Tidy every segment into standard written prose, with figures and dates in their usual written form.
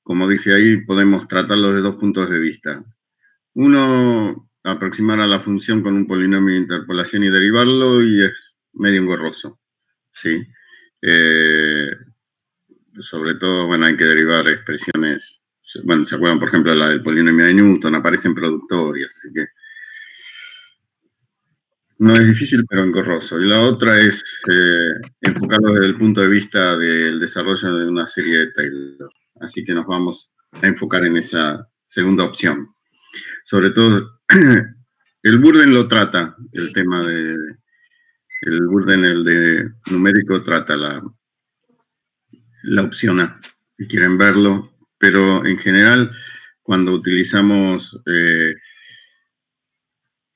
como dice ahí, podemos tratarlo de dos puntos de vista. Uno, aproximar a la función con un polinomio de interpolación y derivarlo, y es medio engorroso, ¿sí? Sobre todo, bueno, hay que derivar expresiones, bueno, ¿se acuerdan, por ejemplo, la del polinomio de Newton? Aparecen productorias, así que no es difícil, pero engorroso. Y la otra es enfocarlo desde el punto de vista del desarrollo de una serie de Taylor. Así que nos vamos a enfocar en esa segunda opción. Sobre todo, el Burden lo trata, el tema de... El Burden, el de numérico, trata la opción A, si quieren verlo, pero en general, cuando utilizamos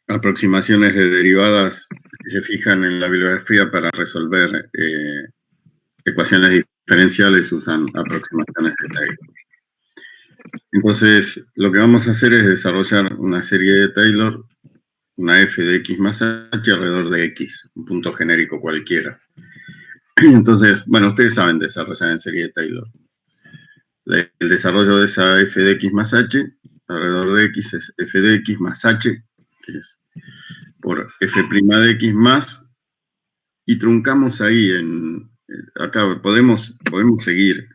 aproximaciones de derivadas, si se fijan en la bibliografía para resolver ecuaciones diferenciales, usan aproximaciones de Taylor. Entonces, lo que vamos a hacer es desarrollar una serie de Taylor, una f de x más h alrededor de x, un punto genérico cualquiera. Entonces, bueno, ustedes saben desarrollar en serie de Taylor. El desarrollo de esa f de x más h alrededor de x es f de x más h, que es por f' de x más, y truncamos ahí acá podemos seguir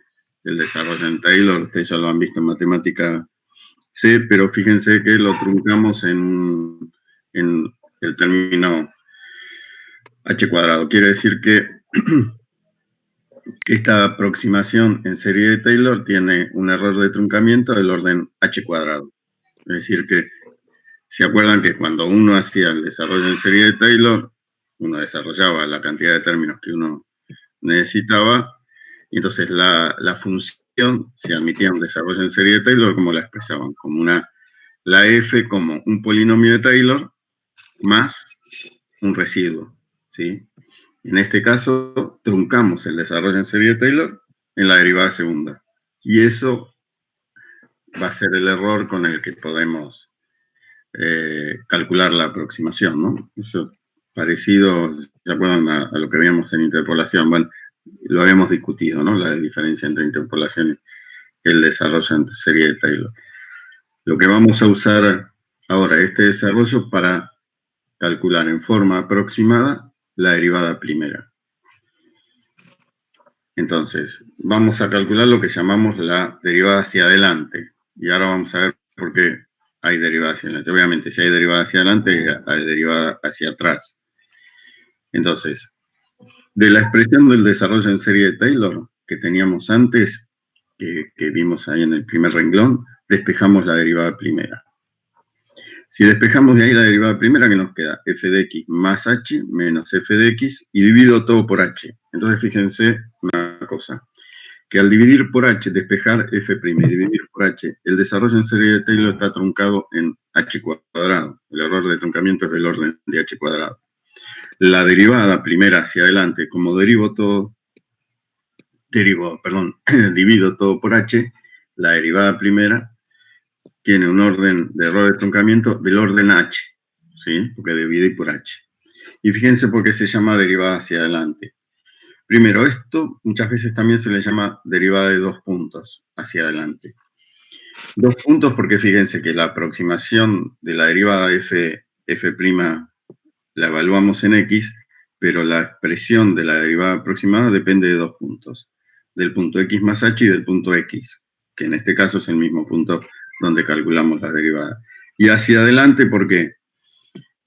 el desarrollo en Taylor, ustedes ya lo han visto en matemática C, pero fíjense que lo truncamos en el término h cuadrado. Quiere decir que esta aproximación en serie de Taylor tiene un error de truncamiento del orden h cuadrado. Es decir que, ¿se acuerdan que cuando uno hacía el desarrollo en serie de Taylor, uno desarrollaba la cantidad de términos que uno necesitaba, y entonces la función se admitía un desarrollo en serie de Taylor, como la expresaban, como la f como un polinomio de Taylor más un residuo, ¿sí? En este caso, truncamos el desarrollo en serie de Taylor en la derivada segunda. Y eso va a ser el error con el que podemos calcular la aproximación, ¿no? Eso parecido, ¿se acuerdan a lo que veíamos en interpolación? Bueno, lo habíamos discutido, ¿no? La diferencia entre interpolación y el desarrollo en serie de Taylor. Lo que vamos a usar ahora, este desarrollo, para calcular en forma aproximada la derivada primera. Entonces, vamos a calcular lo que llamamos la derivada hacia adelante. Y ahora vamos a ver por qué hay derivada hacia adelante. Obviamente, si hay derivada hacia adelante, hay derivada hacia atrás. Entonces, de la expresión del desarrollo en serie de Taylor que teníamos antes, que vimos ahí en el primer renglón, despejamos la derivada primera. Si despejamos de ahí la derivada primera, ¿qué nos queda? F de x más h menos f de x, y divido todo por h. Entonces, fíjense una cosa, que al dividir por h, despejar f' y dividir por h, el desarrollo en serie de Taylor está truncado en h cuadrado. El error de truncamiento es del orden de h cuadrado. La derivada primera hacia adelante, como divido todo por h, la derivada primera tiene un orden de error de truncamiento del orden h, ¿sí? Porque dividí por h. Y fíjense por qué se llama derivada hacia adelante. Primero, esto muchas veces también se le llama derivada de dos puntos hacia adelante. Dos puntos porque fíjense que la aproximación de la derivada f' la evaluamos en x, pero la expresión de la derivada aproximada depende de dos puntos, del punto x más h y del punto x, que en este caso es el mismo punto donde calculamos la derivada. Y hacia adelante, ¿por qué?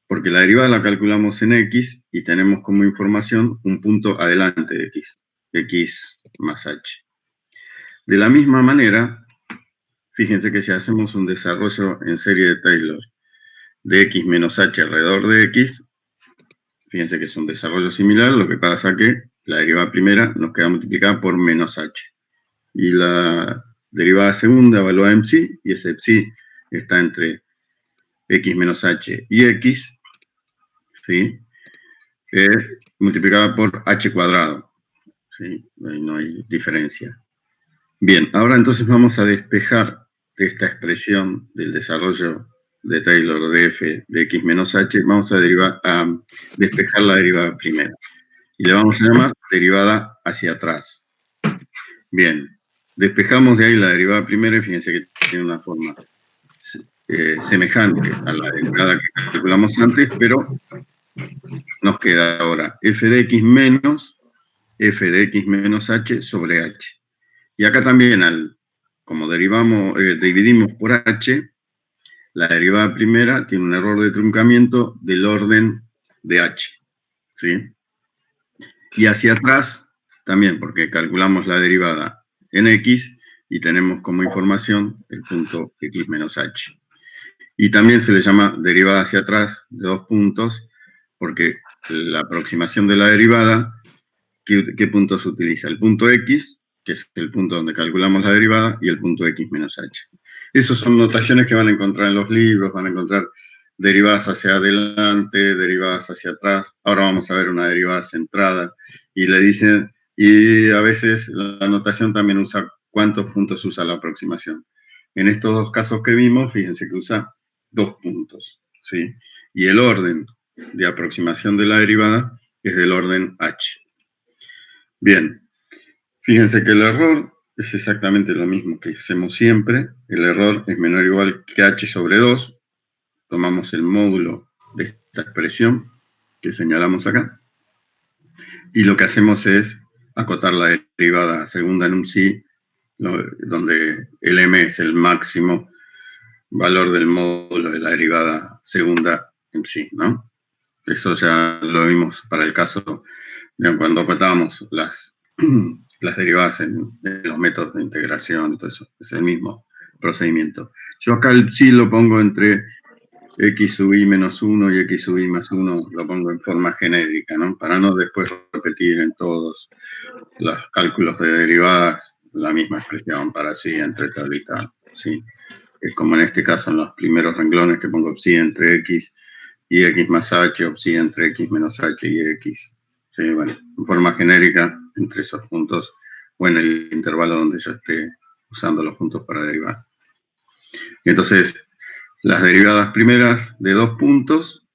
Porque la derivada la calculamos en x y tenemos como información un punto adelante de x más h. De la misma manera, fíjense que si hacemos un desarrollo en serie de Taylor de x menos h alrededor de x, fíjense que es un desarrollo similar, lo que pasa que la derivada primera nos queda multiplicada por menos h. Y la derivada segunda evaluada en psi, y ese psi está entre x menos h y x, ¿sí? Multiplicada por h cuadrado, ¿sí? Ahí no hay diferencia. Bien, ahora entonces vamos a despejar de esta expresión del desarrollo de Taylor de f de x menos h, vamos a despejar la derivada primera. Y le vamos a llamar derivada hacia atrás. Bien, Despejamos de ahí la derivada primera y fíjense que tiene una forma semejante a la derivada que calculamos antes, pero nos queda ahora f de x menos f de x menos h sobre h. Y acá también, como dividimos por h, la derivada primera tiene un error de truncamiento del orden de h, ¿sí? Y hacia atrás también, porque calculamos la derivada en x y tenemos como información el punto x menos h. Y también se le llama derivada hacia atrás de 2 puntos, porque la aproximación de la derivada, ¿qué punto se utiliza? El punto x, que es el punto donde calculamos la derivada, y el punto x menos h. Esas son notaciones que van a encontrar en los libros, van a encontrar derivadas hacia adelante, derivadas hacia atrás. Ahora vamos a ver una derivada centrada. Y le dicen, y a veces la notación también usa cuántos puntos usa la aproximación. En estos dos casos que vimos, fíjense que usa 2 puntos, ¿sí? Y el orden de aproximación de la derivada es del orden h. Bien, fíjense que el error es exactamente lo mismo que hacemos siempre. El error es menor o igual que h sobre 2. Tomamos el módulo de esta expresión que señalamos acá. Y lo que hacemos es acotar la derivada segunda en un sí, donde el m es el máximo valor del módulo de la derivada segunda en sí, ¿no? Eso ya lo vimos para el caso de cuando acotábamos las derivadas en los métodos de integración, todo eso, es el mismo procedimiento. Yo acá el sí lo pongo entre x sub i menos 1 y x sub i más 1, lo pongo en forma genérica, ¿no? Para no después repetir en todos los cálculos de derivadas la misma expresión para sí entre tal y tal, ¿sí? Es como en este caso en los primeros renglones que pongo psi entre x y x más h, o psi entre x menos h y x. ¿Sí? Bueno, en forma genérica entre esos puntos o en el intervalo donde yo esté usando los puntos para derivar. Entonces, las derivadas primeras de 2 puntos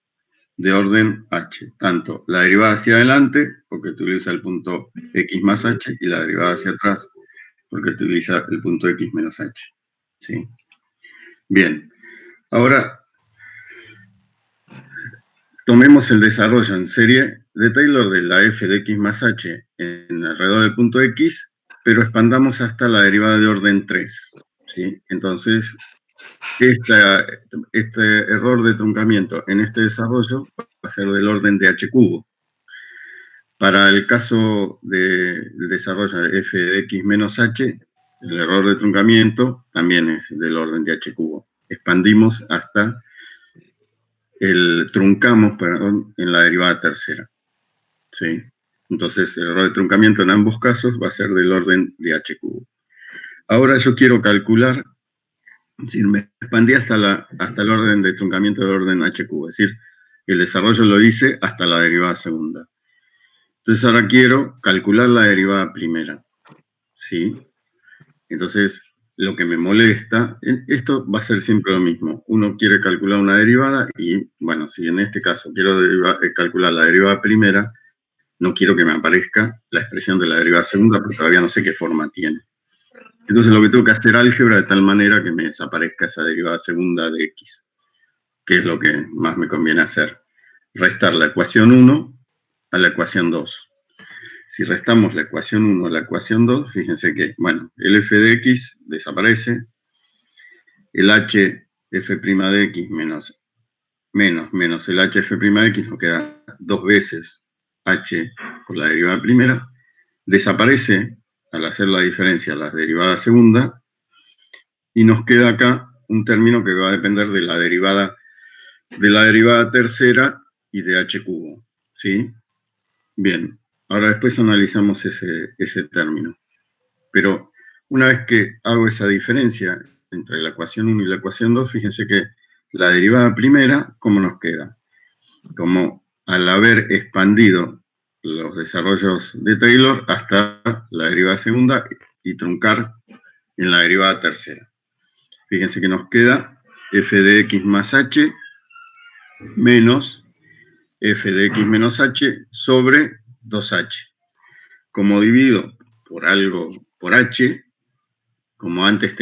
de orden h, tanto la derivada hacia adelante, porque utiliza el punto x más h, y la derivada hacia atrás, porque utiliza el punto x menos h. ¿Sí? Bien, ahora tomemos el desarrollo en serie de Taylor de la f de x más h en alrededor del punto x, pero expandamos hasta la derivada de orden 3. ¿Sí? Entonces, este error de truncamiento en este desarrollo va a ser del orden de h cubo. Para el caso del desarrollo de f de x menos h, el error de truncamiento también es del orden de h cubo. Expandimos hasta truncamos, perdón, en la derivada tercera. ¿Sí? Entonces, el error de truncamiento en ambos casos va a ser del orden de h cubo. Ahora yo quiero calcular, si me expandí hasta el orden de truncamiento del orden h cubo, es decir, el desarrollo lo hice hasta la derivada segunda. Entonces ahora quiero calcular la derivada primera, ¿sí? Entonces, lo que me molesta, esto va a ser siempre lo mismo. Uno quiere calcular una derivada y, bueno, si en este caso quiero calcular la derivada primera, no quiero que me aparezca la expresión de la derivada segunda porque todavía no sé qué forma tiene. Entonces lo que tengo que hacer álgebra de tal manera que me desaparezca esa derivada segunda de x, que es lo que más me conviene hacer. Restar la ecuación 1 a la ecuación 2. Si restamos la ecuación 1 a la ecuación 2, fíjense que, bueno, el f de x desaparece, el h f' de x menos el h f' de x nos queda 2 veces h por la derivada primera, desaparece al hacer la diferencia la derivada segunda, y nos queda acá un término que va a depender de la derivada tercera y de h cubo, ¿sí? Bien, ahora después analizamos ese término. Pero una vez que hago esa diferencia entre la ecuación 1 y la ecuación 2, fíjense que la derivada primera, ¿cómo nos queda? Como al haber expandido los desarrollos de Taylor hasta la derivada segunda y truncar en la derivada tercera. Fíjense que nos queda f de x más h menos f de x menos h sobre 2h. Como divido por algo por h, como antes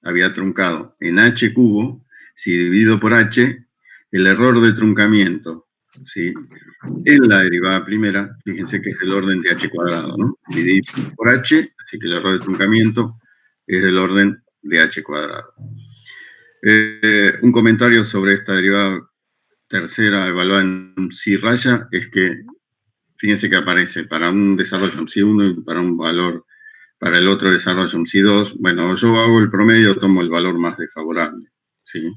había truncado en h cubo, si divido por h, el error de truncamiento, ¿sí? En la derivada primera, fíjense que es del orden de h cuadrado, ¿no? Dividí por h, así que el error de truncamiento es del orden de h cuadrado. Un comentario sobre esta derivada tercera evaluada en psi raya es que, fíjense que aparece para un desarrollo en psi1 y para el otro desarrollo en psi2. Bueno, yo hago el promedio, tomo el valor más desfavorable, ¿sí?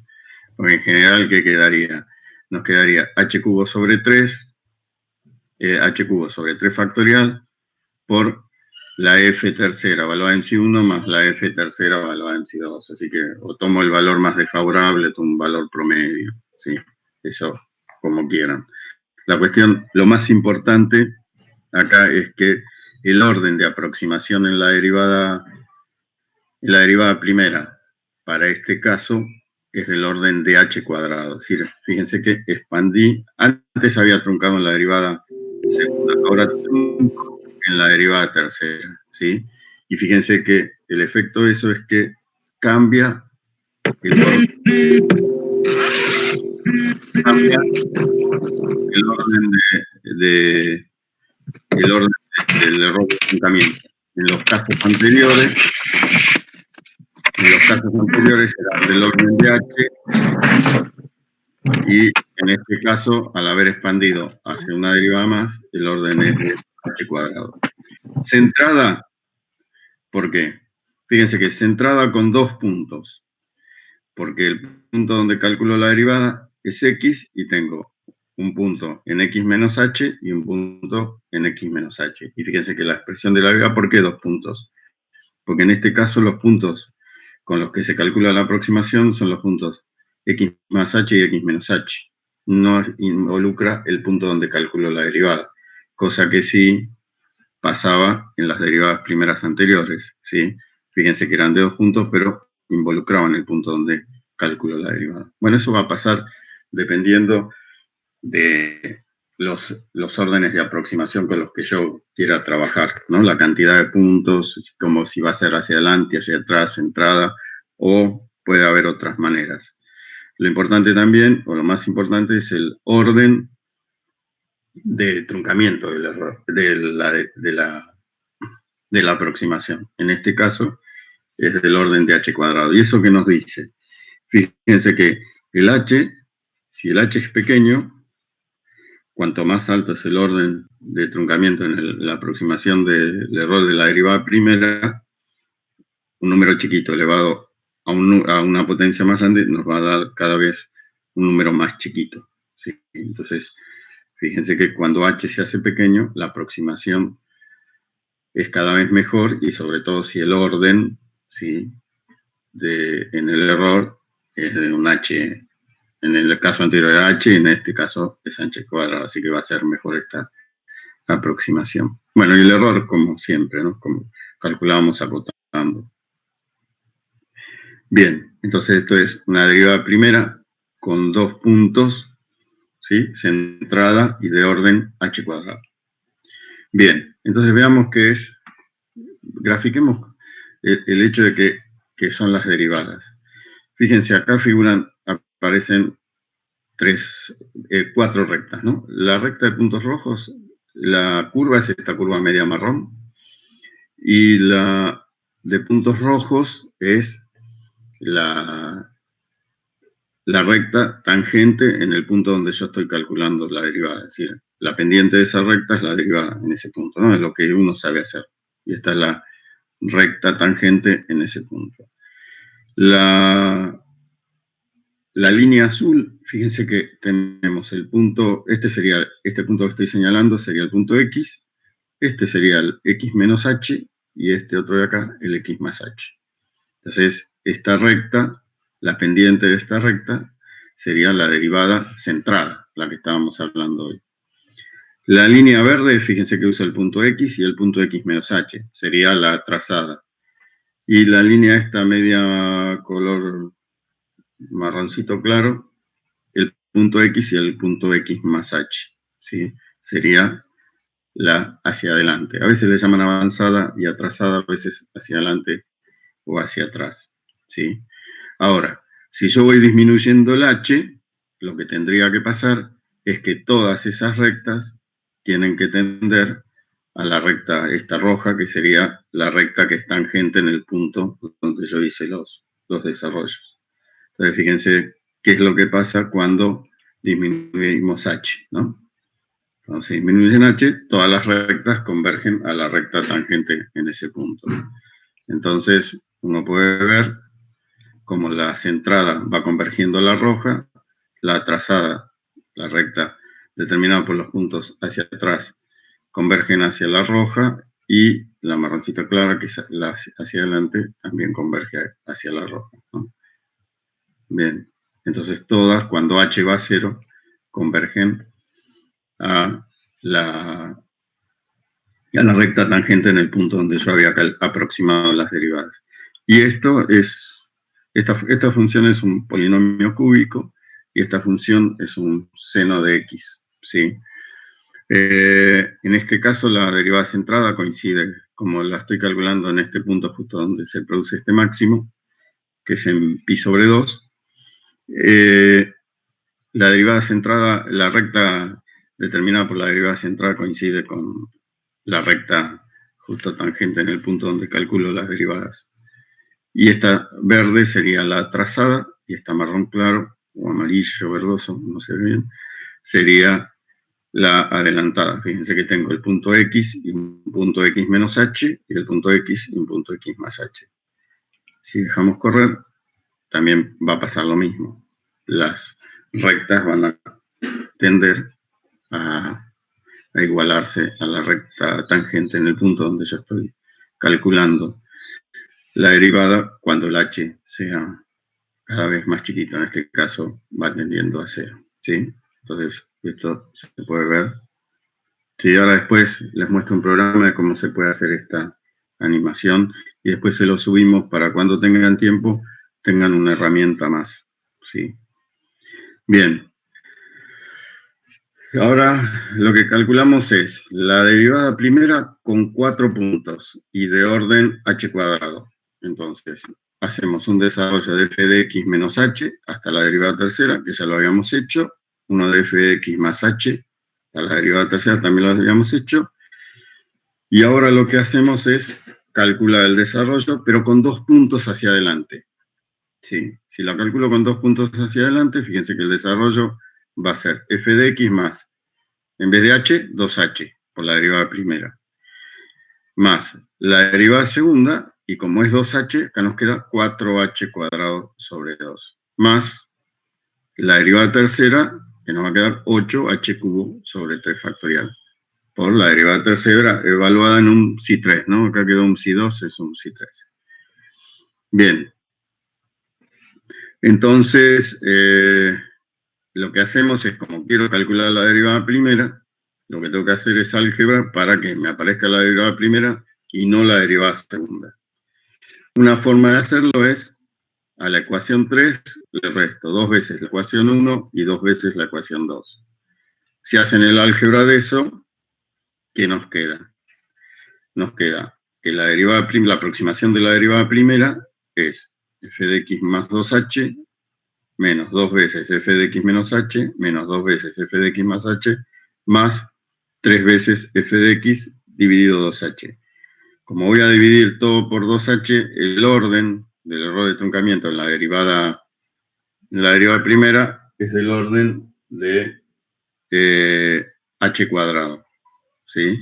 Porque en general, ¿qué quedaría? Nos quedaría h cubo sobre 3, h cubo sobre 3 factorial por la f tercera evaluada en psi1 más la f tercera evaluada en psi2. Así que o tomo el valor más desfavorable, tomo un valor promedio, ¿sí? Eso como quieran. La cuestión, lo más importante acá es que el orden de aproximación en la derivada primera para este caso es del orden de h cuadrado. Es decir, fíjense que expandí, antes había truncado en la derivada segunda, ahora trunco en la derivada tercera, ¿sí? Y fíjense que el efecto de eso es que cambia el orden, el orden del error de truncamiento. En los casos anteriores era del orden de h, y en este caso, al haber expandido hacia una derivada más, el orden es de h cuadrado. Centrada, ¿por qué? Fíjense que es centrada con 2 puntos, porque el punto donde calculo la derivada es x y tengo un punto en x menos h y un punto en x menos h. Y fíjense que la expresión de la derivada, ¿por qué 2 puntos? Porque en este caso los puntos con los que se calcula la aproximación son los puntos x más h y x menos h. No involucra el punto donde calculo la derivada, cosa que sí pasaba en las derivadas primeras anteriores, ¿sí? Fíjense que eran de 2 puntos, pero involucraban el punto donde calculo la derivada. Bueno, eso va a pasar dependiendo de los órdenes de aproximación con los que yo quiera trabajar, ¿no? La cantidad de puntos, como si va a ser hacia adelante, hacia atrás, centrada, o puede haber otras maneras. Lo importante también, o lo más importante, es el orden de truncamiento del error, de la aproximación. En este caso, es del orden de h cuadrado. ¿Y eso qué nos dice? Fíjense que el h, si el h es pequeño, cuanto más alto es el orden de truncamiento en la aproximación del error de la derivada primera, un número chiquito elevado a una potencia más grande nos va a dar cada vez un número más chiquito, ¿sí? Entonces, fíjense que cuando h se hace pequeño, la aproximación es cada vez mejor, y sobre todo si el orden, ¿sí?, en el error es de un h. En el caso anterior era h, en este caso es h cuadrado, así que va a ser mejor esta aproximación. Bueno, y el error, como siempre, ¿no? Como calculábamos acotando. Bien, entonces esto es una derivada primera con 2 puntos, ¿sí?, centrada y de orden h cuadrado. Bien, entonces veamos qué es, grafiquemos el hecho de que son las derivadas. Fíjense, acá aparecen 4 rectas, ¿no? La recta de puntos rojos, la curva es esta curva media marrón, y la de puntos rojos es la recta tangente en el punto donde yo estoy calculando la derivada. Es decir, la pendiente de esa recta es la derivada en ese punto, ¿no? Es lo que uno sabe hacer. Y esta es la recta tangente en ese punto. La línea azul, fíjense que tenemos el punto, este punto que estoy señalando sería el punto X, este sería el X menos H, y este otro de acá, el X más H. Entonces, esta recta, la pendiente de esta recta, sería la derivada centrada, la que estábamos hablando hoy. La línea verde, fíjense que usa el punto X y el punto X menos H, sería la trazada. Y la línea esta media color marroncito claro, el punto X y el punto X más H, ¿sí? Sería la hacia adelante. A veces le llaman avanzada y atrasada, a veces hacia adelante o hacia atrás, ¿sí? Ahora, si yo voy disminuyendo el h, lo que tendría que pasar es que todas esas rectas tienen que tender a la recta esta roja, que sería la recta que es tangente en el punto donde yo hice los desarrollos. Entonces, fíjense qué es lo que pasa cuando disminuimos h, ¿no? Cuando se disminuyen h, todas las rectas convergen a la recta tangente en ese punto. Entonces, uno puede ver cómo la centrada va convergiendo a la roja, la trazada, la recta determinada por los puntos hacia atrás, convergen hacia la roja, y la marroncita clara, que es hacia adelante, también converge hacia la roja, ¿no? Bien, entonces todas, cuando h va a 0, convergen a la recta tangente en el punto donde yo había aproximado las derivadas. Y esta función es un polinomio cúbico, y esta función es un seno de x, ¿sí? En este caso, la derivada centrada coincide, como la estoy calculando en este punto justo donde se produce este máximo, que es en pi sobre 2. La derivada centrada, la recta determinada por la derivada centrada coincide con la recta justo tangente en el punto donde calculo las derivadas. Y esta verde sería la trazada, y esta marrón claro, o amarillo verdoso, no sé bien, sería la adelantada. Fíjense que tengo el punto x y un punto x menos h, y el punto x y un punto x más h. Si dejamos correr, también va a pasar lo mismo. Las rectas van a tender a igualarse a la recta tangente en el punto donde yo estoy calculando la derivada, cuando el h sea cada vez más chiquito. En este caso va tendiendo a 0, ¿sí? Entonces, esto se puede ver. Sí, ahora después les muestro un programa de cómo se puede hacer esta animación, y después se lo subimos para cuando tengan tiempo, tengan una herramienta más, ¿sí? Bien. Ahora lo que calculamos es la derivada primera con 4 puntos y de orden h cuadrado. Entonces, hacemos un desarrollo de f de x menos h hasta la derivada tercera, que ya lo habíamos hecho. Uno de f de x más h hasta la derivada tercera, también lo habíamos hecho. Y ahora lo que hacemos es calcular el desarrollo, pero con 2 puntos hacia adelante. Sí, si lo calculo con 2 puntos hacia adelante, fíjense que el desarrollo va a ser f de x más, en vez de h, 2h, por la derivada primera, más la derivada segunda, y como es 2h, acá nos queda 4h cuadrado sobre 2, más la derivada tercera, que nos va a quedar 8h cubo sobre 3 factorial, por la derivada tercera evaluada en un psi3, ¿no? Acá quedó un psi2, es un psi3. Bien. Entonces, lo que hacemos es, como quiero calcular la derivada primera, lo que tengo que hacer es álgebra para que me aparezca la derivada primera y no la derivada segunda. Una forma de hacerlo es, a la ecuación 3 le resto 2 veces la ecuación 1 y 2 veces la ecuación 2. Si hacen el álgebra de eso, ¿qué nos queda? Nos queda que la aproximación de la derivada primera es f de x más 2h menos 2 veces f de x menos h, menos 2 veces f de x más h, más 3 veces f de x dividido 2h. Como voy a dividir todo por 2h, el orden del error de truncamiento en la derivada primera es del orden de h cuadrado, ¿sí?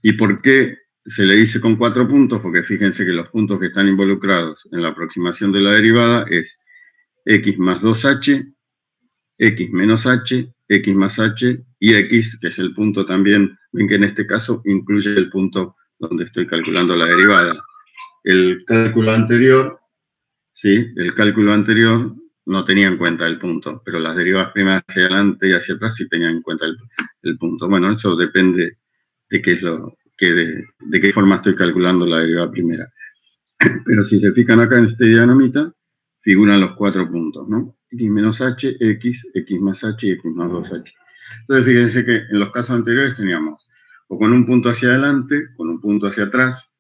¿Y por qué se le dice con 4 puntos? Porque fíjense que los puntos que están involucrados en la aproximación de la derivada es x más 2h, x menos h, x más h y x, que es el punto también. Ven que en este caso incluye el punto donde estoy calculando la derivada. El cálculo anterior, ¿sí? El cálculo anterior no tenía en cuenta el punto, pero las derivadas primas hacia adelante y hacia atrás sí tenían en cuenta el punto. Bueno, eso depende de qué es de qué forma estoy calculando la derivada primera. Pero si se fijan acá en este diagramita, figuran los 4 puntos, ¿no? X menos h, x más h y x más 2h. Entonces, fíjense que en los casos anteriores teníamos o con un punto hacia adelante, con un punto hacia atrás.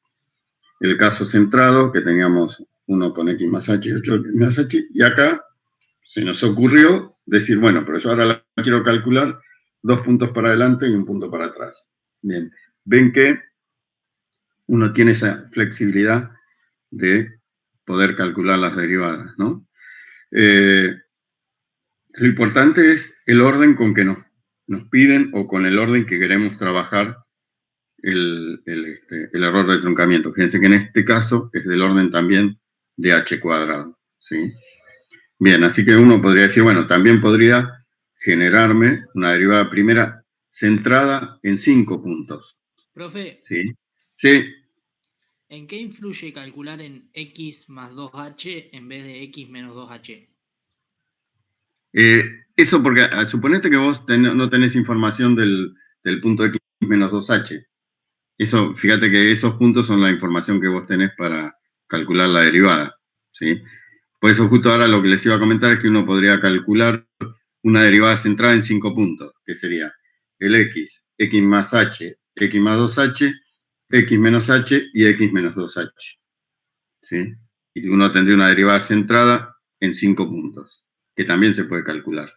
El caso centrado, que teníamos 1 con x más h y 8 con x más h, y acá se nos ocurrió decir, bueno, pero yo ahora la quiero calcular 2 puntos para adelante y 1 punto para atrás. Bien, ven que uno tiene esa flexibilidad de poder calcular las derivadas, ¿no? Lo importante es el orden con que nos piden o con el orden que queremos trabajar el error de truncamiento. Fíjense que en este caso es del orden también de h cuadrado, ¿sí? Bien, así que uno podría decir, bueno, también podría generarme una derivada primera centrada en 5 puntos. Profe, ¿Sí? Sí. ¿en qué influye calcular en x más 2h en vez de x menos 2h? Eso porque, suponete que vos no tenés información del punto x menos 2h. Eso, fíjate que esos puntos son la información que vos tenés para calcular la derivada, ¿sí? Por eso justo ahora lo que les iba a comentar es que uno podría calcular una derivada centrada en 5 puntos, que sería el x más h, x más 2h, x menos h y x menos 2h, ¿sí? Y uno tendría una derivada centrada en 5 puntos, que también se puede calcular,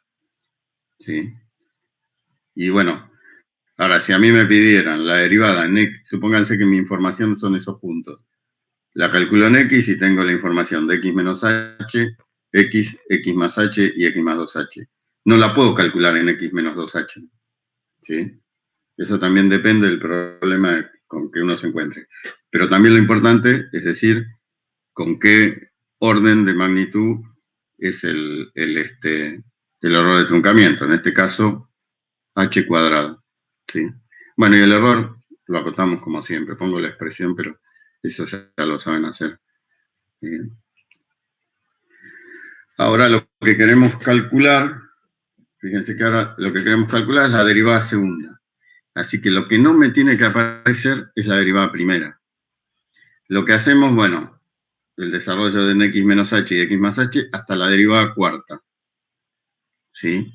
¿sí? Y bueno, ahora si a mí me pidieran la derivada en x, supónganse que mi información son esos puntos, la calculo en x y tengo la información de x menos h, x más h y x más 2h. No la puedo calcular en x menos 2h, ¿sí? Eso también depende del problema con que uno se encuentre. Pero también lo importante es decir con qué orden de magnitud es el error de truncamiento. En este caso, h cuadrado, ¿sí? Bueno, y el error lo acotamos como siempre. Pongo la expresión, pero eso ya lo saben hacer. Ahora lo que queremos calcular, fíjense que ahora lo que queremos calcular es la derivada segunda. Así que lo que no me tiene que aparecer es la derivada primera. Lo que hacemos, bueno, el desarrollo de x menos h y x más h hasta la derivada cuarta, ¿sí?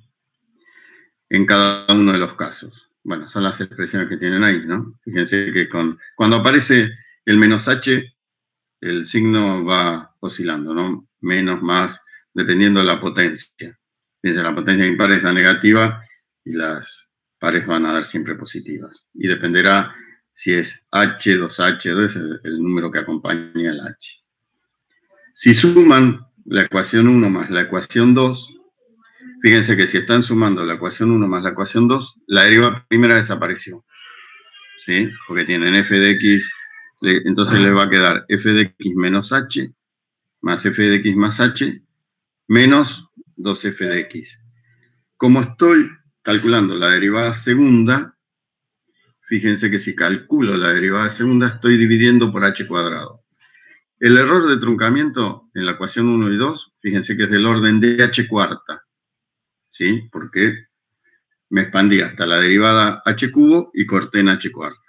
En cada uno de los casos. Bueno, son las expresiones que tienen ahí, ¿no? Fíjense que cuando aparece el menos h, el signo va oscilando, ¿no? Menos, más, dependiendo de la potencia. Fíjense, la potencia impar es la negativa y las pares van a dar siempre positivas. Y dependerá si es h, 2h, 2 el número que acompaña el h. Si suman la ecuación 1 más la ecuación 2, fíjense que si están sumando la ecuación 1 más la ecuación 2, la derivada primera desapareció, ¿sí? Porque tienen f de x, entonces les va a quedar f de x menos h más f de x más h menos 2f de x. Como estoy calculando la derivada segunda, fíjense que si calculo la derivada segunda, estoy dividiendo por h cuadrado. El error de truncamiento en la ecuación 1 y 2, fíjense que es del orden de h cuarta, ¿sí? Porque me expandí hasta la derivada h cubo y corté en h cuarta.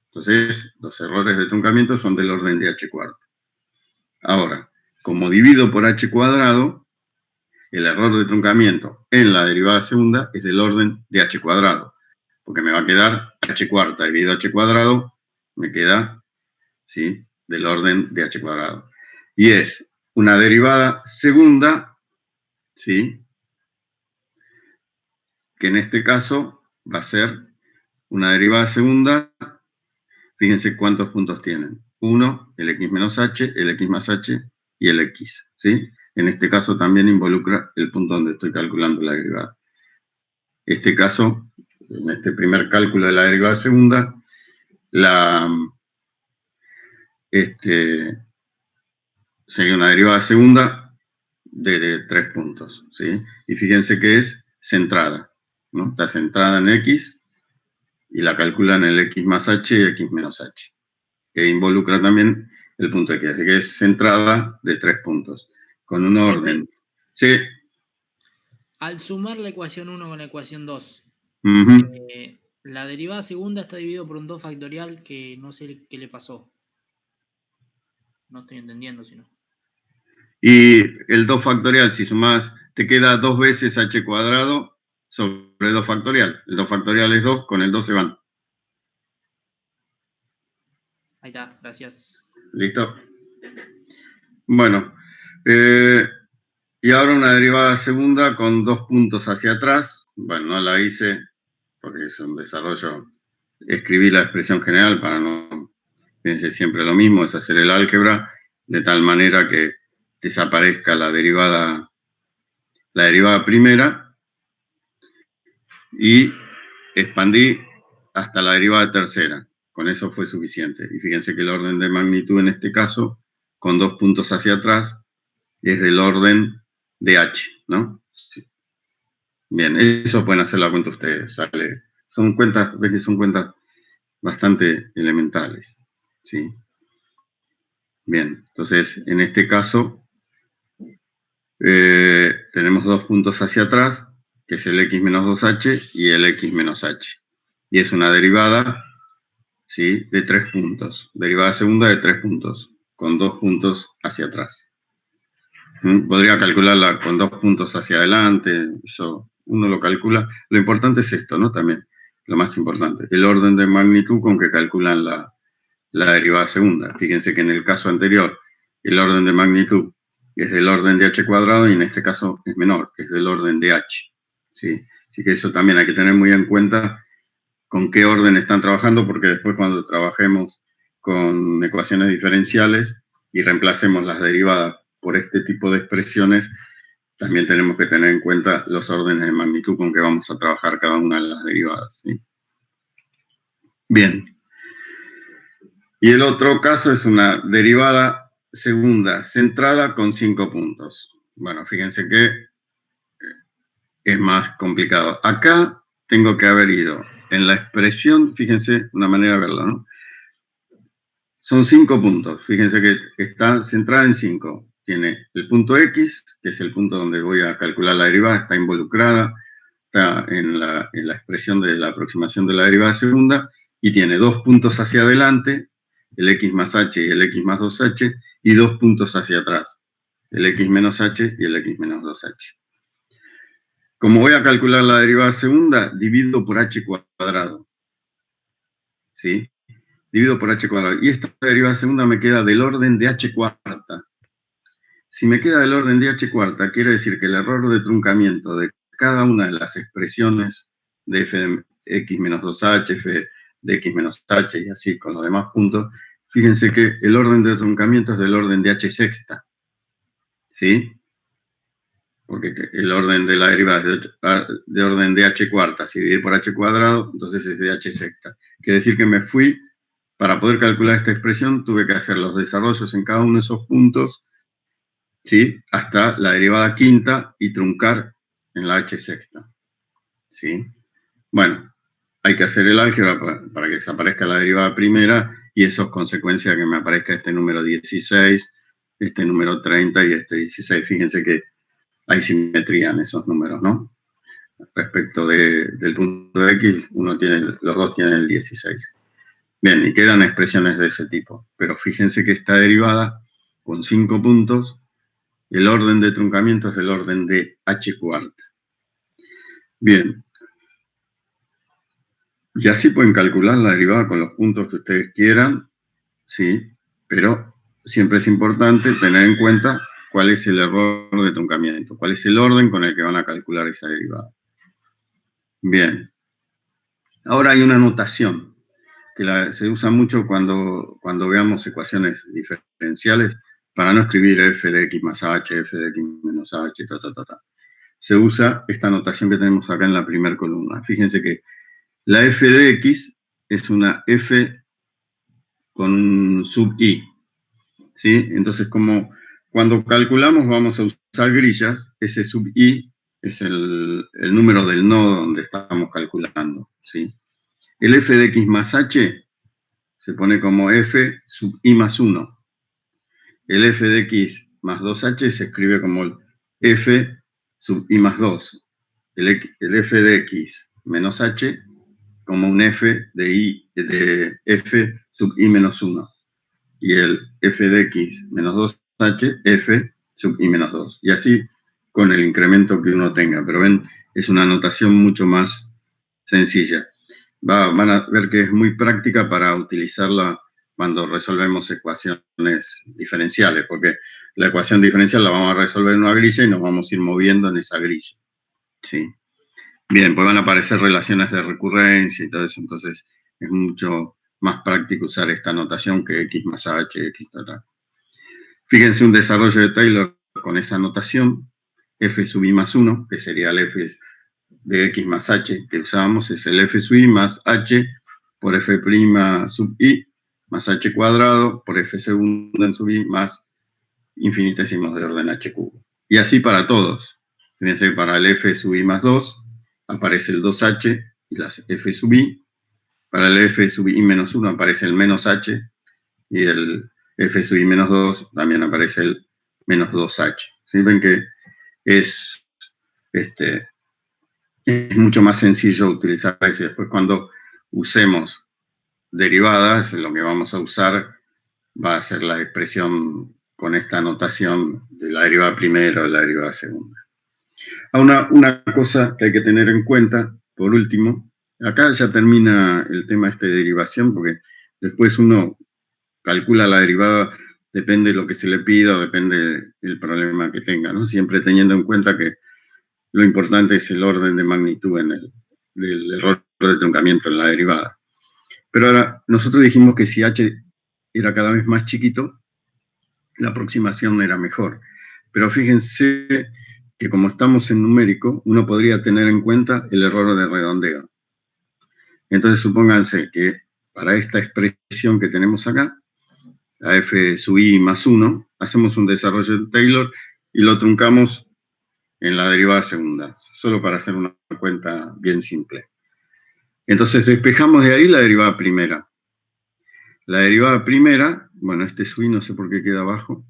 Entonces, los errores de truncamiento son del orden de h cuarta. Ahora, como divido por h cuadrado, el error de truncamiento en la derivada segunda es del orden de h cuadrado, porque me va a quedar h cuarta dividido h cuadrado, me queda, ¿sí?, del orden de h cuadrado. Y es una derivada segunda, ¿sí?, que en este caso va a ser una derivada segunda, fíjense cuántos puntos tienen. 1, el x menos h, el x más h y el x, ¿sí? En este caso también involucra el punto donde estoy calculando la derivada. Este caso, en este primer cálculo de la derivada segunda, sería una derivada segunda de 3 puntos, ¿sí? Y fíjense que es centrada, ¿no? Está centrada en x y la calculan en el x más h y x menos h. Que involucra también el punto x, así que es centrada de 3 puntos, con un orden. Sí. Al sumar la ecuación 1 con la ecuación 2, la derivada segunda está dividido por un 2 factorial que no sé qué le pasó. No estoy entendiendo, si no. Y el 2 factorial, si sumás, te queda 2 veces h cuadrado sobre 2 factorial. El 2 factorial es 2, con el 2 se van. Ahí está, gracias. ¿Listo? Bueno, y ahora una derivada segunda con 2 puntos hacia atrás. Bueno, no la hice porque es un desarrollo. Escribí la expresión general para no pensar siempre lo mismo, es hacer el álgebra de tal manera que desaparezca la derivada primera y expandí hasta la derivada tercera. Con eso fue suficiente. Y fíjense que el orden de magnitud en este caso, con 2 puntos hacia atrás, es del orden de h, ¿no? Bien, eso pueden hacer la cuenta ustedes. Son cuentas, ven que son cuentas bastante elementales, ¿sí? Bien, entonces en este caso tenemos 2 puntos hacia atrás, que es el x menos 2h y el x menos h. Y es una derivada, ¿sí?, de 3 puntos. Derivada segunda de 3 puntos, con 2 puntos hacia atrás. Podría calcularla con 2 puntos hacia adelante, eso uno lo calcula. Lo importante es esto, ¿no? También, lo más importante, el orden de magnitud con que calculan la derivada segunda. Fíjense que en el caso anterior, el orden de magnitud es del orden de h cuadrado y en este caso es menor, es del orden de h, ¿sí? Así que eso también hay que tener muy en cuenta con qué orden están trabajando, porque después cuando trabajemos con ecuaciones diferenciales y reemplacemos las derivadas por este tipo de expresiones, también tenemos que tener en cuenta los órdenes de magnitud con que vamos a trabajar cada una de las derivadas, ¿sí? Bien. Y el otro caso es una derivada segunda centrada con 5 puntos. Bueno, fíjense que es más complicado. Acá tengo que haber ido en la expresión, fíjense una manera de verlo, ¿no? Son 5 puntos. Fíjense que está centrada en 5. Tiene el punto X, que es el punto donde voy a calcular la derivada, está involucrada, está en la expresión de la aproximación de la derivada segunda, y tiene 2 puntos hacia adelante, el x más h y el x más 2h, y 2 puntos hacia atrás, el x menos h y el x menos 2h. Como voy a calcular la derivada segunda, divido por h cuadrado, ¿sí? Divido por h cuadrado. Y esta derivada segunda me queda del orden de h cuarta. Si me queda del orden de h cuarta, quiere decir que el error de truncamiento de cada una de las expresiones de f de x menos 2h, f de x menos h y así con los demás puntos, fíjense que el orden de truncamiento es del orden de h sexta, ¿sí? Porque el orden de la derivada es de orden de h cuarta, si divide por h cuadrado, entonces es de h sexta. Quiere decir que me fui, para poder calcular esta expresión, tuve que hacer los desarrollos en cada uno de esos puntos, ¿sí?, hasta la derivada quinta y truncar en la h sexta, ¿sí? Bueno, hay que hacer el álgebra para que desaparezca la derivada primera, y eso es consecuencia de que me aparezca este número 16, este número 30 y este 16. Fíjense que hay simetría en esos números, ¿no? Respecto del punto X, los dos tienen el 16. Bien, y quedan expresiones de ese tipo. Pero fíjense que esta derivada, con 5 puntos, el orden de truncamiento es del orden de h cuarta. Bien. Y así pueden calcular la derivada con los puntos que ustedes quieran, ¿sí? Pero siempre es importante tener en cuenta cuál es el error de truncamiento, cuál es el orden con el que van a calcular esa derivada. Bien. Ahora hay una notación que se usa mucho cuando veamos ecuaciones diferenciales, para no escribir f de x más h, f de x menos h, Se usa esta notación que tenemos acá en la primera columna. Fíjense que la f de x es una f con sub i, ¿sí? Entonces, como cuando calculamos vamos a usar grillas, ese sub i es el número del nodo donde estamos calculando, ¿sí? El f de x más h se pone como f sub i más 1. El f de x más 2h se escribe como el f sub i más 2. El f de x menos h como un f de f sub i menos 1. Y el f de x menos 2h, f sub i menos 2. Y así con el incremento que uno tenga. Pero ven, es una notación mucho más sencilla. Van a ver que es muy práctica para utilizarla cuando resolvemos ecuaciones diferenciales, porque la ecuación diferencial la vamos a resolver en una grilla y nos vamos a ir moviendo en esa grilla. ¿Sí? Bien, pues van a aparecer relaciones de recurrencia y todo eso, entonces es mucho más práctico usar esta notación que x más h, x tal. Fíjense un desarrollo de Taylor con esa notación, f sub i más 1, que sería el f de x más h que usábamos, es el f sub i más h por f' sub i más h cuadrado por f segunda en sub i más infinitesimos de orden h cubo. Y así para todos. Fíjense, para el f sub i más 2 aparece el 2h y las f sub i. Para el f sub i menos 1 aparece el menos h y el f sub i menos 2 también aparece el menos 2h. ¿Sí? Ven que es mucho más sencillo utilizar eso. Y después cuando usemos derivadas, lo que vamos a usar va a ser la expresión con esta notación de la derivada primera o de la derivada segunda. Una cosa que hay que tener en cuenta, por último, acá ya termina el tema de derivación, porque después uno calcula la derivada, depende de lo que se le pida o depende del problema que tenga, ¿no? Siempre teniendo en cuenta que lo importante es el orden de magnitud del error de truncamiento en la derivada. Pero ahora, nosotros dijimos que si h era cada vez más chiquito, la aproximación era mejor. Pero fíjense que como estamos en numérico, uno podría tener en cuenta el error de redondeo. Entonces, supónganse que para esta expresión que tenemos acá, la f sub i más 1, hacemos un desarrollo de Taylor y lo truncamos en la derivada segunda, solo para hacer una cuenta bien simple. Entonces, despejamos de ahí la derivada primera. La derivada primera, bueno, este sub i no sé por qué queda abajo.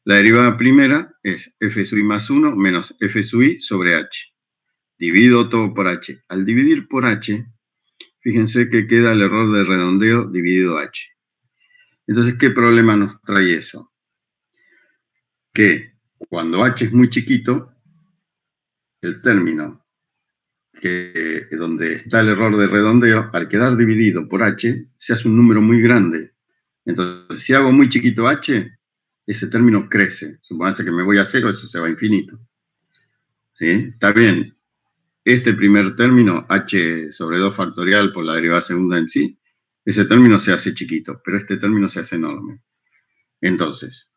La derivada primera es f sub i más 1 menos f sub i sobre h. Divido todo por h. Al dividir por h, fíjense que queda el error de redondeo dividido h. Entonces, ¿qué problema nos trae eso? Que cuando h es muy chiquito, el término donde está el error de redondeo, al quedar dividido por h, se hace un número muy grande. Entonces, si hago muy chiquito h, ese término crece. Supóngase que me voy a 0, eso se va a infinito. ¿Sí? Está bien. Este primer término, h sobre 2 factorial por la derivada segunda en sí, ese término se hace chiquito, pero este término se hace enorme. Entonces,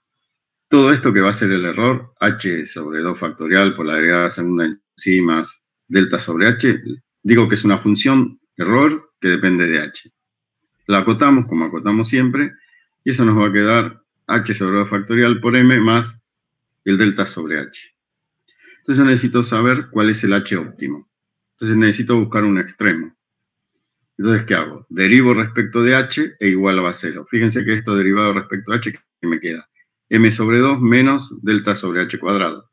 todo esto que va a ser el error, h sobre 2 factorial por la derivada segunda en sí más delta sobre h, digo que es una función error que depende de h. La acotamos como acotamos siempre, y eso nos va a quedar h sobre 2 factorial por m más el delta sobre h. Entonces yo necesito saber cuál es el h óptimo. Entonces necesito buscar un extremo. Entonces, ¿qué hago? Derivo respecto de h e igual a 0. Fíjense que esto derivado respecto a h, ¿qué me queda? M sobre 2 menos delta sobre h cuadrado.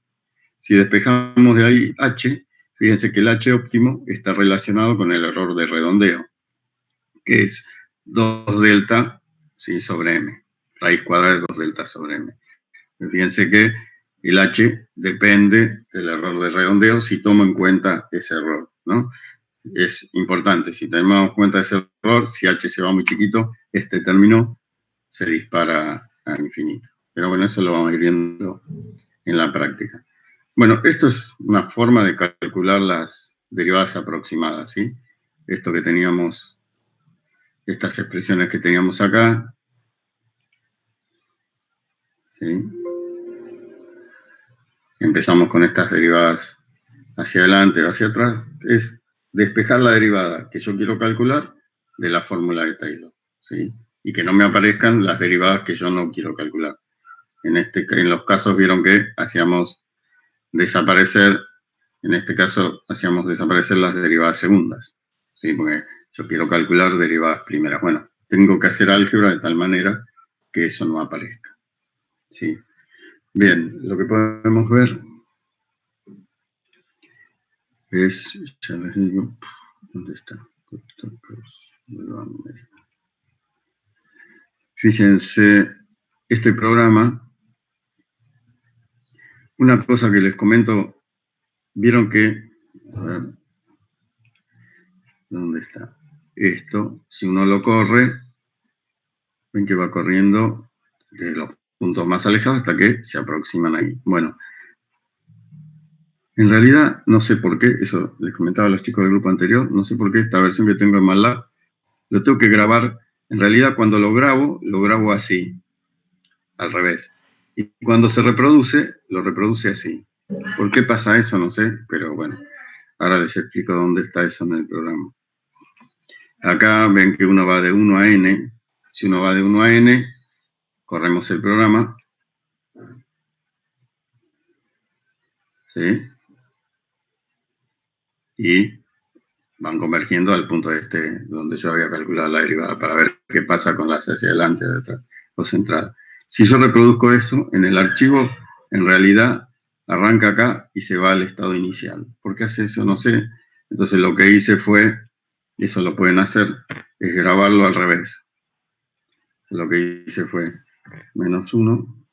Si despejamos de ahí h, fíjense que el h óptimo está relacionado con el error de redondeo, que es 2 delta, ¿sí?, sobre m. Raíz cuadrada de 2 delta sobre m. Fíjense que el h depende del error de redondeo si tomo en cuenta ese error, ¿no? Es importante, si tenemos en cuenta ese error, si h se va muy chiquito, este término se dispara a infinito. Pero bueno, eso lo vamos a ir viendo en la práctica. Bueno, esto es una forma de calcular las derivadas aproximadas, ¿sí? Esto que teníamos, estas expresiones que teníamos acá, ¿sí? Empezamos con estas derivadas hacia adelante o hacia atrás, es despejar la derivada que yo quiero calcular de la fórmula de Taylor, ¿sí? Y que no me aparezcan las derivadas que yo no quiero calcular. En los casos vieron que hacíamos desaparecer, en este caso hacíamos desaparecer las derivadas segundas, ¿sí? Porque yo quiero calcular derivadas primeras. Bueno, tengo que hacer álgebra de tal manera que eso no aparezca, ¿sí? Bien, lo que podemos ver es, ya les digo, ¿dónde está? Fíjense, este programa, una cosa que les comento, vieron que, a ver, ¿dónde está? Esto, si uno lo corre, Ven que va corriendo desde los puntos más alejados hasta que se aproximan ahí. Bueno, en realidad no sé por qué, eso les comentaba a los chicos del grupo anterior, no sé por qué esta versión que tengo en MATLAB lo tengo que grabar. En realidad cuando lo grabo así, al revés. Y cuando se reproduce, lo reproduce así. ¿Por qué pasa eso? No sé, pero bueno, ahora les explico dónde está eso en el programa. Acá ven que uno va de 1 a n. Si uno va de 1 a n, corremos el programa. ¿Sí? Y van convergiendo al punto donde yo había calculado la derivada para ver qué pasa con las hacia adelante, detrás o centradas. Si yo reproduzco eso en el archivo, en realidad arranca acá y se va al estado inicial. ¿Por qué hace eso? No sé. Entonces lo que hice fue, eso lo pueden hacer, es grabarlo al revés. Lo que hice fue -1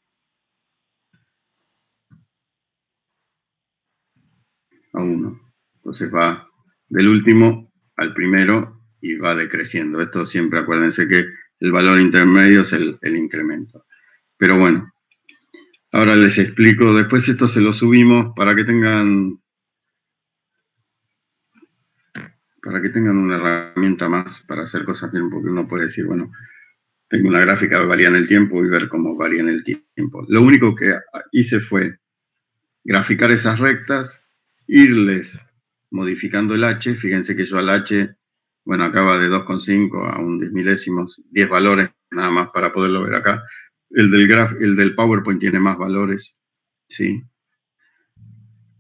a 1. Entonces va del último al primero y va decreciendo. Esto siempre acuérdense que el valor intermedio es el incremento. Pero bueno, ahora les explico. Después esto se lo subimos para que tengan una herramienta más para hacer cosas bien, porque uno puede decir, bueno, tengo una gráfica que varía en el tiempo y ver cómo varía en el tiempo. Lo único que hice fue graficar esas rectas, irles modificando el h. Fíjense que yo al h, bueno, acaba de 2,5 a un 10 milésimos, 10 valores nada más para poderlo ver acá. El del PowerPoint tiene más valores, ¿sí?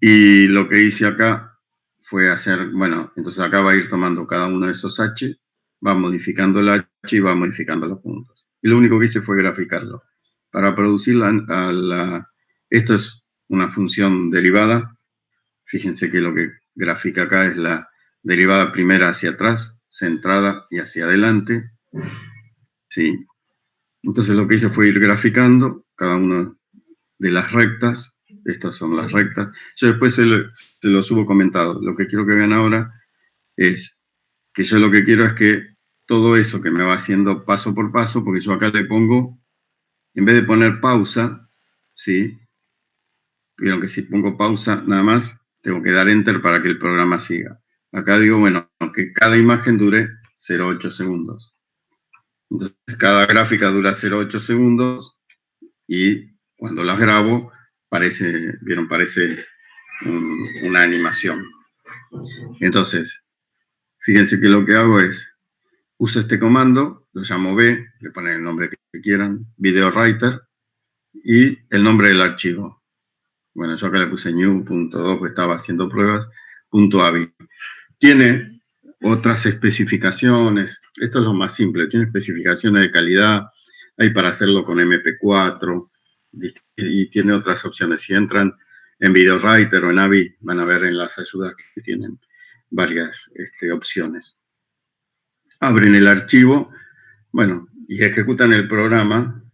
Y lo que hice acá fue hacer, bueno, entonces acá va a ir tomando cada uno de esos h, va modificando el h y va modificando los puntos. Y lo único que hice fue graficarlo. Para producir esto es una función derivada. Fíjense que lo que grafica acá es la derivada primera hacia atrás, centrada y hacia adelante. ¿Sí? Entonces lo que hice fue ir graficando cada una de las rectas. Estas son las rectas. Yo después se lo subo comentado. Lo que quiero que vean ahora es que yo lo que quiero es que todo eso que me va haciendo paso por paso, porque yo acá le pongo, en vez de poner pausa, ¿sí? Vieron que si pongo pausa nada más, tengo que dar enter para que el programa siga. Acá digo, bueno, que cada imagen dure 0,8 segundos. Entonces, cada gráfica dura 0,8 segundos y cuando las grabo, parece una animación. Entonces, fíjense que lo que hago es, uso este comando, lo llamo B, le ponen el nombre que quieran, Video Writer, y el nombre del archivo. Bueno, yo acá le puse new.2, porque estaba haciendo pruebas, .avi. Tiene otras especificaciones, esto es lo más simple, tiene especificaciones de calidad, hay para hacerlo con MP4, y tiene otras opciones. Si entran en VideoWriter o en AVI, van a ver en las ayudas que tienen varias opciones. Abren el archivo, bueno, y ejecutan el programa,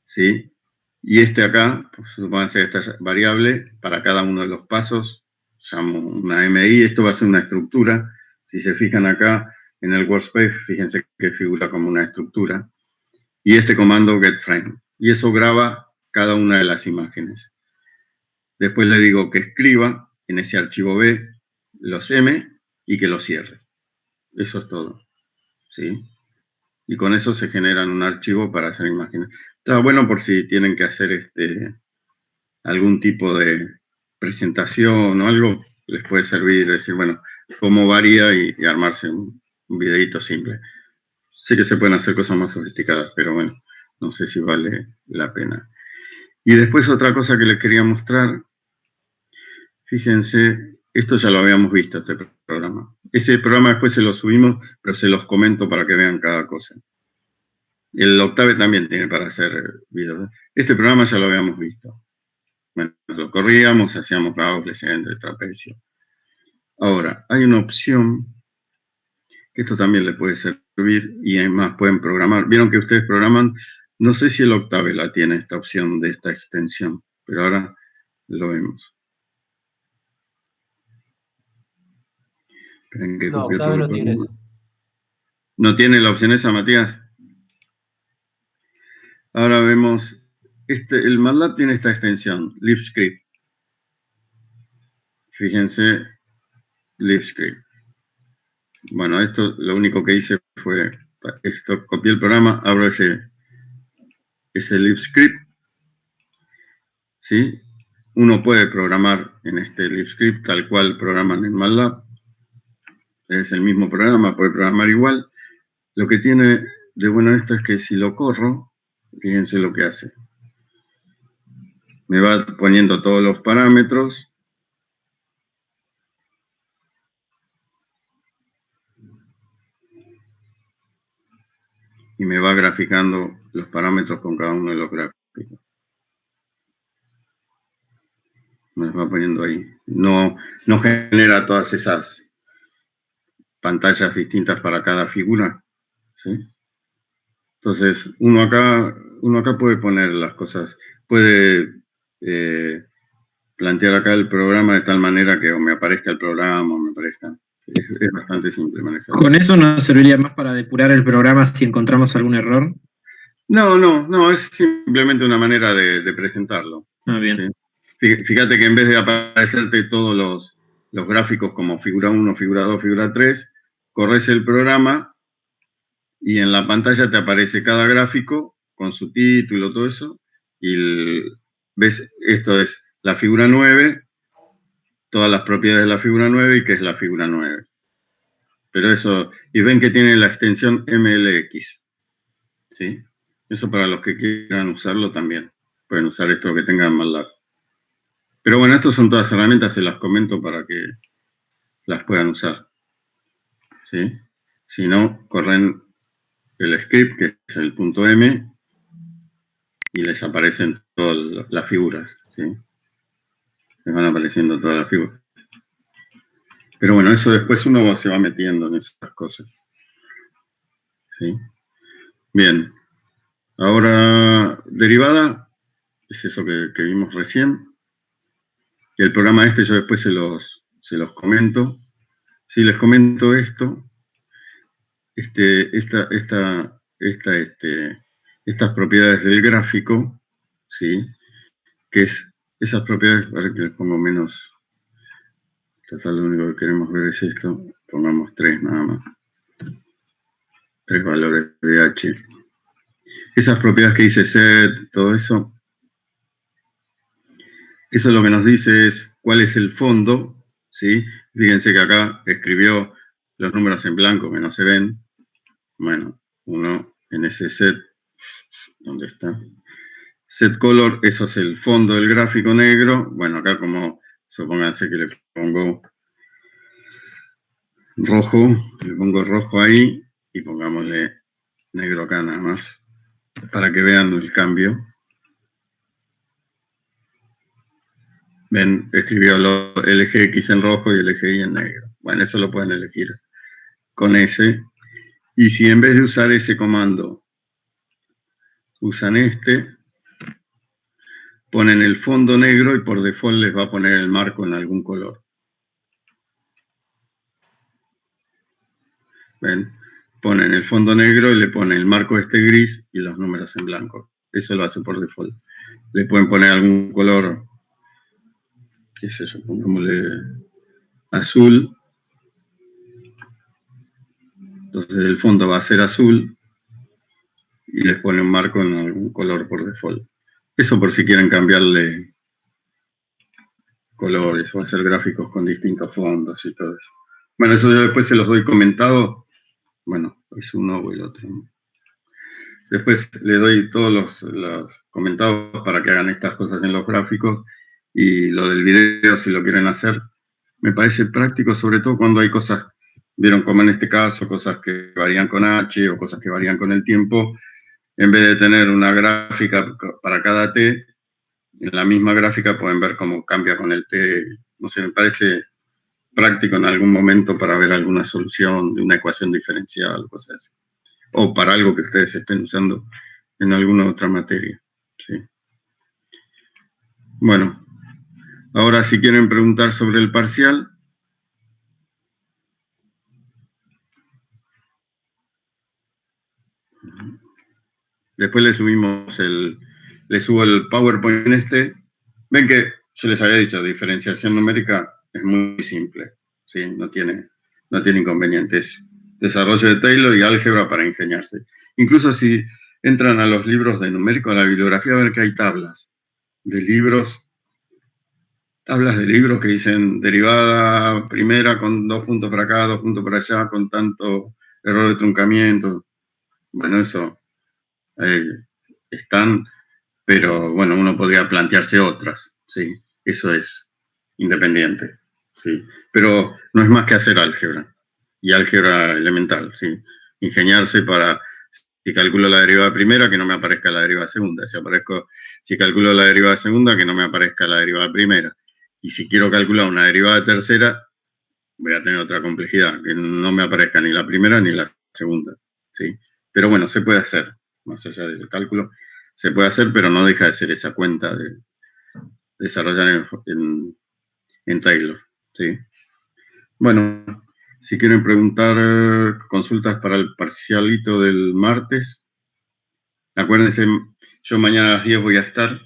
¿sí? Y acá, pues, supónganse esta variable, para cada uno de los pasos, llamo una MI, esto va a ser una estructura. Si se fijan acá en el workspace, fíjense que figura como una estructura. Y este comando getFrame. Y eso graba cada una de las imágenes. Después le digo que escriba en ese archivo B los M y que los cierre. Eso es todo, ¿sí? Y con eso se generan un archivo para hacer imágenes. Está bueno por si tienen que hacer algún tipo de presentación o algo, les puede servir decir, bueno, cómo varía y armarse un videito simple. Sé que se pueden hacer cosas más sofisticadas, pero bueno, no sé si vale la pena. Y después otra cosa que les quería mostrar, fíjense, esto ya lo habíamos visto, este programa. Ese programa después se lo subimos, pero se los comento para que vean cada cosa. El Octave también tiene para hacer videos. Este programa ya lo habíamos visto. Bueno, lo corríamos, hacíamos Gauss, entre trapecio. Ahora, hay una opción que esto también le puede servir y además pueden programar. Vieron que ustedes programan, no sé si el Octave la tiene esta opción de esta extensión, pero ahora lo vemos. Esperen que no, copie Octave otro no tiene eso. ¿No tiene la opción esa, Matías? Ahora vemos, el MATLAB tiene esta extensión, LibScript. Fíjense, LibScript. Bueno, esto lo único que hice fue, copié el programa, abro ese LibScript, ¿sí? Uno puede programar en este LibScript tal cual programan en MATLAB. Es el mismo programa, puede programar igual. Lo que tiene de bueno esto es que si lo corro, fíjense lo que hace. Me va poniendo todos los parámetros. Y me va graficando los parámetros con cada uno de los gráficos. Me los va poniendo ahí. No genera todas esas pantallas distintas para cada figura, ¿sí? Entonces, uno acá puede poner las cosas, puede plantear acá el programa de tal manera que o me aparezca el programa o me aparezca. Es bastante simple manejar. ¿Con eso nos serviría más para depurar el programa si encontramos algún error? No, es simplemente una manera de presentarlo. Ah, bien. ¿Sí? Fíjate que en vez de aparecerte todos los gráficos como figura 1, figura 2, figura 3, corres el programa y en la pantalla te aparece cada gráfico con su título, todo eso, y ves, esto es la figura 9, todas las propiedades de la figura 9 y qué es la figura 9. Pero eso, y ven que tiene la extensión MLX, ¿sí? Eso para los que quieran usarlo también. Pueden usar esto que tengan MATLAB. Pero bueno, estas son todas herramientas, se las comento para que las puedan usar, ¿sí? Si no, corren el script, que es el punto M, y les aparecen todas las figuras, ¿sí? Les van apareciendo todas las figuras. Pero bueno, eso después uno se va metiendo en esas cosas, ¿sí? Bien. Ahora, derivada, es eso que vimos recién. Y el programa este yo después se los comento. Si les comento esto, estas propiedades del gráfico, ¿sí? Que es esas propiedades, para que les pongo menos, total lo único que queremos ver es esto, pongamos 3 nada más, 3 valores de h. Esas propiedades que dice set, todo eso, eso lo que nos dice es cuál es el fondo, ¿sí? Fíjense que acá escribió los números en blanco que no se ven. Bueno, uno en ese set, ¿dónde está? Set color, eso es el fondo del gráfico negro. Bueno, acá como, supónganse que le pongo rojo ahí y pongámosle negro acá nada más, para que vean el cambio. Ven, escribió el eje X en rojo y el eje Y en negro. Bueno, eso lo pueden elegir con ese. Y si en vez de usar ese comando, usan ponen el fondo negro y por default les va a poner el marco en algún color. ¿Ven? Ponen el fondo negro y le ponen el marco gris y los números en blanco. Eso lo hace por default. Le pueden poner algún color, qué sé yo, pongámosle azul. Entonces el fondo va a ser azul y les pone un marco en algún color por default. Eso por si quieren cambiarle colores o hacer gráficos con distintos fondos y todo eso. Bueno, eso yo después se los doy comentado. Bueno, es uno o el otro. Después le doy todos los comentados para que hagan estas cosas en los gráficos y lo del video si lo quieren hacer. Me parece práctico, sobre todo cuando hay cosas, vieron como en este caso, cosas que varían con H o cosas que varían con el tiempo. En vez de tener una gráfica para cada T, en la misma gráfica pueden ver cómo cambia con el T. No sé, me parece práctico en algún momento para ver alguna solución de una ecuación diferencial, cosas así. O para algo que ustedes estén usando en alguna otra materia. ¿Sí? Bueno, ahora si quieren preguntar sobre el parcial. Después le subo el PowerPoint Ven que yo les había dicho, diferenciación numérica es muy simple, ¿sí? No tiene inconvenientes. Desarrollo de Taylor y álgebra para ingeniarse. Incluso si entran a los libros de numérico, a la bibliografía, a ver que hay tablas de libros que dicen derivada primera con 2 puntos para acá, 2 puntos para allá, con tanto error de truncamiento. Bueno, eso están, pero bueno, uno podría plantearse otras, ¿sí? Eso es independiente, ¿sí? Pero no es más que hacer álgebra, y álgebra elemental, ¿sí? Ingeniarse para, si calculo la derivada primera, que no me aparezca la derivada segunda. Si calculo la derivada segunda, que no me aparezca la derivada primera. Y si quiero calcular una derivada tercera, voy a tener otra complejidad, que no me aparezca ni la primera ni la segunda, ¿sí? Pero bueno, se puede hacer, más allá del cálculo, se puede hacer, pero no deja de ser esa cuenta de desarrollar en Taylor, ¿sí? Bueno, si quieren preguntar consultas para el parcialito del martes, acuérdense, yo mañana a las 10 voy a estar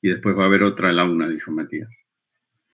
y después va a haber otra a la 1, dijo Matías.